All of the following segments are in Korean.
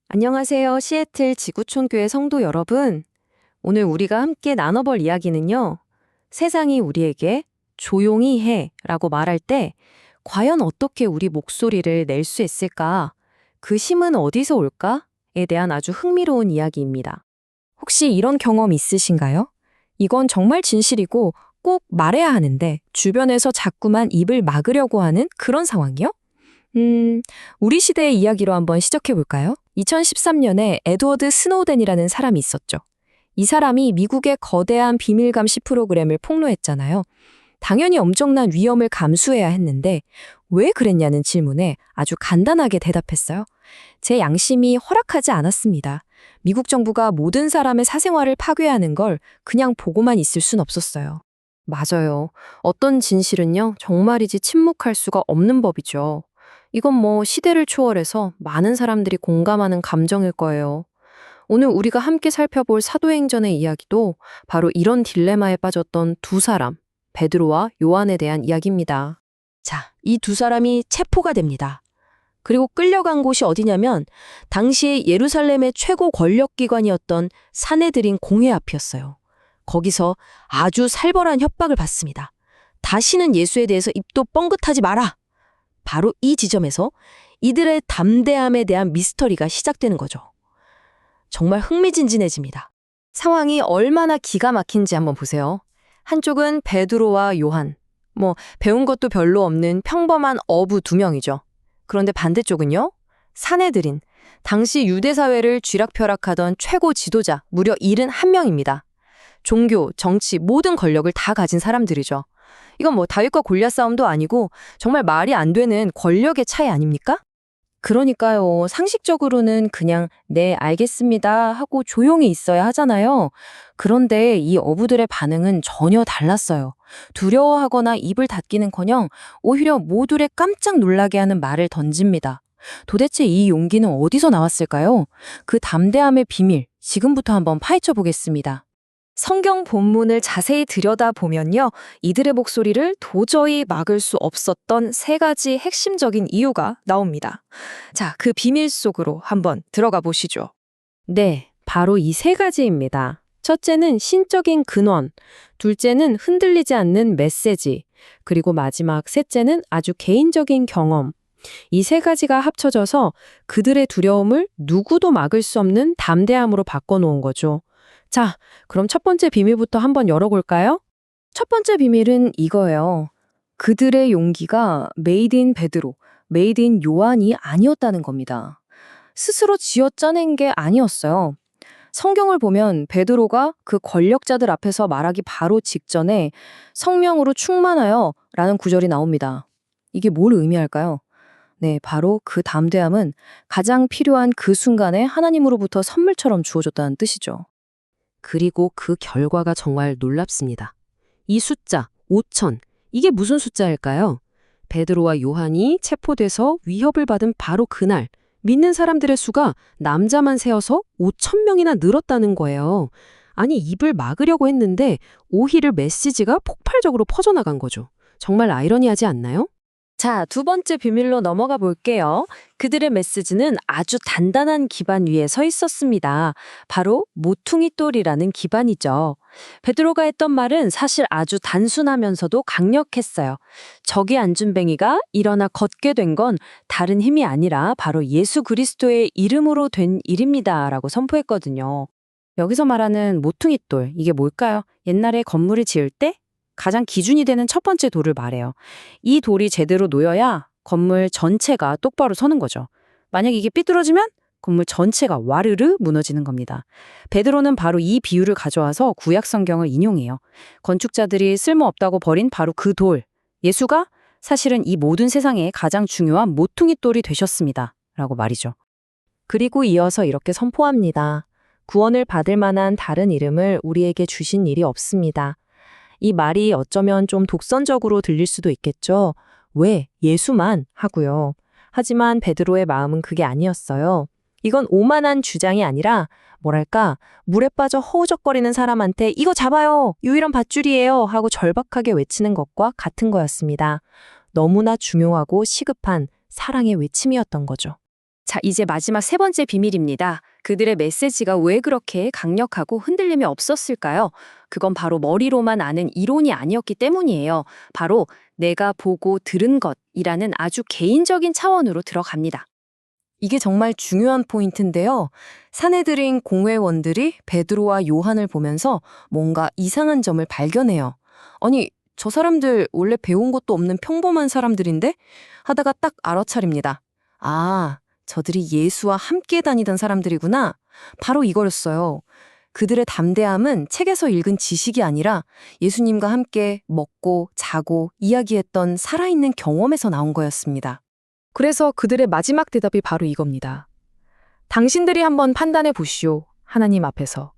안녕하세요. 시애틀 지구촌교회 성도 여러분. 오늘 우리가 함께 나눠볼 이야기는요. 세상이 우리에게 조용히 해 라고 말할 때 과연 어떻게 우리 목소리를 낼 수 있을까? 그 힘은 어디서 올까? 에 대한 아주 흥미로운 이야기입니다. 혹시 이런 경험 있으신가요? 이건 정말 진실이고 꼭 말해야 하는데 주변에서 자꾸만 입을 막으려고 하는 그런 상황이요? 우리 시대의 이야기로 한번 시작해 볼까요? 2013년에 에드워드 스노우덴이라는 사람이 있었죠. 이 사람이 미국의 거대한 비밀 감시 프로그램을 폭로했잖아요. 당연히 엄청난 위험을 감수해야 했는데 왜 그랬냐는 질문에 아주 간단하게 대답했어요. 제 양심이 허락하지 않았습니다. 미국 정부가 모든 사람의 사생활을 파괴하는 걸 그냥 보고만 있을 순 없었어요. 맞아요. 어떤 진실은요, 정말이지 침묵할 수가 없는 법이죠. 이건 시대를 초월해서 많은 사람들이 공감하는 감정일 거예요. 오늘 우리가 함께 살펴볼 사도행전의 이야기도 바로 이런 딜레마에 빠졌던 두 사람, 베드로와 요한에 대한 이야기입니다. 자, 이 두 사람이 체포가 됩니다. 그리고 끌려간 곳이 어디냐면 당시에 예루살렘의 최고 권력기관이었던 사내들인 공회 앞이었어요. 거기서 아주 살벌한 협박을 받습니다. 다시는 예수에 대해서 입도 뻥긋하지 마라. 바로 이 지점에서 이들의 담대함에 대한 미스터리가 시작되는 거죠. 정말 흥미진진해집니다. 상황이 얼마나 기가 막힌지 한번 보세요. 한쪽은 베드로와 요한, 배운 것도 별로 없는 평범한 어부 두 명이죠. 그런데 반대쪽은요? 사내들인, 당시 유대사회를 쥐락펴락하던 최고 지도자, 무려 71명입니다. 종교, 정치, 모든 권력을 다 가진 사람들이죠. 이건 다윗과 골리앗 싸움도 아니고 정말 말이 안 되는 권력의 차이 아닙니까? 그러니까요. 상식적으로는 그냥 네, 알겠습니다 하고 조용히 있어야 하잖아요. 그런데 이 어부들의 반응은 전혀 달랐어요. 두려워하거나 입을 닫기는커녕 오히려 모두를 깜짝 놀라게 하는 말을 던집니다. 도대체 이 용기는 어디서 나왔을까요? 그 담대함의 비밀, 지금부터 한번 파헤쳐 보겠습니다. 성경 본문을 자세히 들여다보면요. 이들의 목소리를 도저히 막을 수 없었던 세 가지 핵심적인 이유가 나옵니다. 자, 그 비밀 속으로 한번 들어가 보시죠. 네, 바로 이 세 가지입니다. 첫째는 신적인 근원, 둘째는 흔들리지 않는 메시지, 그리고 마지막 셋째는 아주 개인적인 경험. 이 세 가지가 합쳐져서 그들의 두려움을 누구도 막을 수 없는 담대함으로 바꿔놓은 거죠. 자, 그럼 첫 번째 비밀부터 한번 열어볼까요? 첫 번째 비밀은 이거예요. 그들의 용기가 메이드 인 베드로, 메이드 인 요한이 아니었다는 겁니다. 스스로 쥐어짜낸 게 아니었어요. 성경을 보면 베드로가 그 권력자들 앞에서 말하기 바로 직전에 성령으로 충만하여 라는 구절이 나옵니다. 이게 뭘 의미할까요? 네, 바로 그 담대함은 가장 필요한 그 순간에 하나님으로부터 선물처럼 주어졌다는 뜻이죠. 그리고 그 결과가 정말 놀랍습니다. 이 숫자, 5천, 이게 무슨 숫자일까요? 베드로와 요한이 체포돼서 위협을 받은 바로 그날, 믿는 사람들의 수가 남자만 세어서 5천 명이나 늘었다는 거예요. 아니, 입을 막으려고 했는데 오히려 메시지가 폭발적으로 퍼져나간 거죠. 정말 아이러니하지 않나요? 자, 두 번째 비밀로 넘어가 볼게요. 그들의 메시지는 아주 단단한 기반 위에 서 있었습니다. 바로 모퉁이 돌이라는 기반이죠. 베드로가 했던 말은 사실 아주 단순하면서도 강력했어요. 저기 안준뱅이가 일어나 걷게 된 건 다른 힘이 아니라 바로 예수 그리스도의 이름으로 된 일입니다. 라고 선포했거든요. 여기서 말하는 모퉁이 돌, 이게 뭘까요? 옛날에 건물을 지을 때 가장 기준이 되는 첫 번째 돌을 말해요. 이 돌이 제대로 놓여야 건물 전체가 똑바로 서는 거죠. 만약 이게 삐뚤어지면 건물 전체가 와르르 무너지는 겁니다. 베드로는 바로 이 비유를 가져와서 구약 성경을 인용해요. 건축자들이 쓸모없다고 버린 바로 그 돌. 예수가 사실은 이 모든 세상에 가장 중요한 모퉁이 돌이 되셨습니다. 라고 말이죠. 그리고 이어서 이렇게 선포합니다. 구원을 받을 만한 다른 이름을 우리에게 주신 일이 없습니다. 이 말이 어쩌면 좀 독선적으로 들릴 수도 있겠죠. 왜? 예수만 하고요. 하지만 베드로의 마음은 그게 아니었어요. 이건 오만한 주장이 아니라 뭐랄까 물에 빠져 허우적거리는 사람한테 이거 잡아요. 유일한 밧줄이에요. 하고 절박하게 외치는 것과 같은 거였습니다. 너무나 중요하고 시급한 사랑의 외침이었던 거죠. 자, 이제 마지막 세 번째 비밀입니다. 그들의 메시지가 왜 그렇게 강력하고 흔들림이 없었을까요? 그건 바로 머리로만 아는 이론이 아니었기 때문이에요. 바로 내가 보고 들은 것이라는 아주 개인적인 차원으로 들어갑니다. 이게 정말 중요한 포인트인데요. 사내들인 공회원들이 베드로와 요한을 보면서 뭔가 이상한 점을 발견해요. 아니, 저 사람들 원래 배운 것도 없는 평범한 사람들인데? 하다가 딱 알아차립니다. 아, 저들이 예수와 함께 다니던 사람들이구나. 바로 이거였어요. 그들의 담대함은 책에서 읽은 지식이 아니라 예수님과 함께 먹고 자고 이야기했던 살아있는 경험에서 나온 거였습니다. 그래서 그들의 마지막 대답이 바로 이겁니다. 당신들이 한번 판단해 보시오. 하나님 앞에서.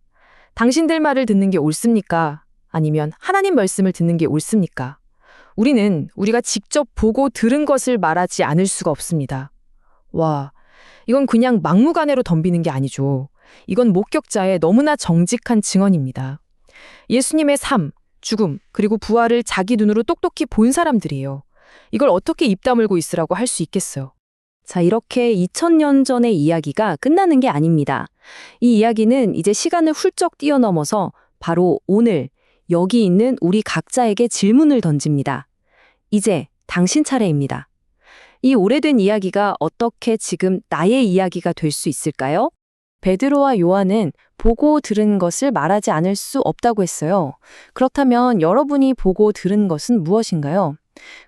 당신들 말을 듣는 게 옳습니까? 아니면 하나님 말씀을 듣는 게 옳습니까? 우리는 우리가 직접 보고 들은 것을 말하지 않을 수가 없습니다. 와, 이건 그냥 막무가내로 덤비는 게 아니죠. 이건 목격자의 너무나 정직한 증언입니다. 예수님의 삶, 죽음, 그리고 부활을 자기 눈으로 똑똑히 본 사람들이에요. 이걸 어떻게 입 다물고 있으라고 할 수 있겠어요? 자, 이렇게 2000년 전의 이야기가 끝나는 게 아닙니다. 이 이야기는 이제 시간을 훌쩍 뛰어넘어서 바로 오늘 여기 있는 우리 각자에게 질문을 던집니다. 이제 당신 차례입니다. 이 오래된 이야기가 어떻게 지금 나의 이야기가 될 수 있을까요? 베드로와 요한은 보고 들은 것을 말하지 않을 수 없다고 했어요. 그렇다면 여러분이 보고 들은 것은 무엇인가요?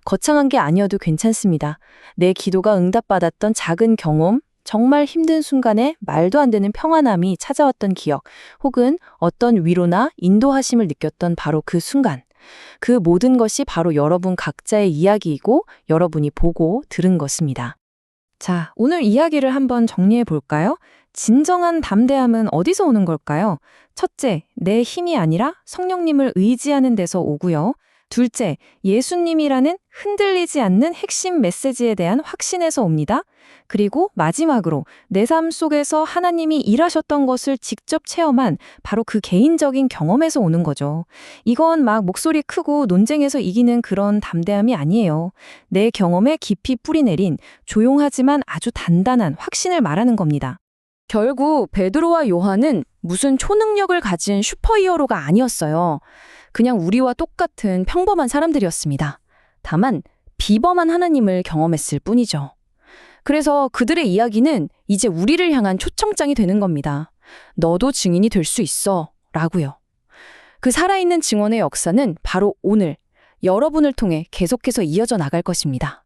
거창한 게 아니어도 괜찮습니다. 내 기도가 응답받았던 작은 경험, 정말 힘든 순간에 말도 안 되는 평안함이 찾아왔던 기억, 혹은 어떤 위로나 인도하심을 느꼈던 바로 그 순간. 그 모든 것이 바로 여러분 각자의 이야기이고 여러분이 보고 들은 것입니다. 자, 오늘 이야기를 한번 정리해 볼까요? 진정한 담대함은 어디서 오는 걸까요? 첫째, 내 힘이 아니라 성령님을 의지하는 데서 오고요. 둘째, 예수님이라는 흔들리지 않는 핵심 메시지에 대한 확신에서 옵니다. 그리고 마지막으로 내 삶 속에서 하나님이 일하셨던 것을 직접 체험한 바로 그 개인적인 경험에서 오는 거죠. 이건 막 목소리 크고 논쟁에서 이기는 그런 담대함이 아니에요. 내 경험에 깊이 뿌리내린 조용하지만 아주 단단한 확신을 말하는 겁니다. 결국 베드로와 요한은 무슨 초능력을 가진 슈퍼히어로가 아니었어요. 그냥 우리와 똑같은 평범한 사람들이었습니다. 다만 비범한 하나님을 경험했을 뿐이죠. 그래서 그들의 이야기는 이제 우리를 향한 초청장이 되는 겁니다. 너도 증인이 될 수 있어 라고요. 그 살아있는 증언의 역사는 바로 오늘 여러분을 통해 계속해서 이어져 나갈 것입니다.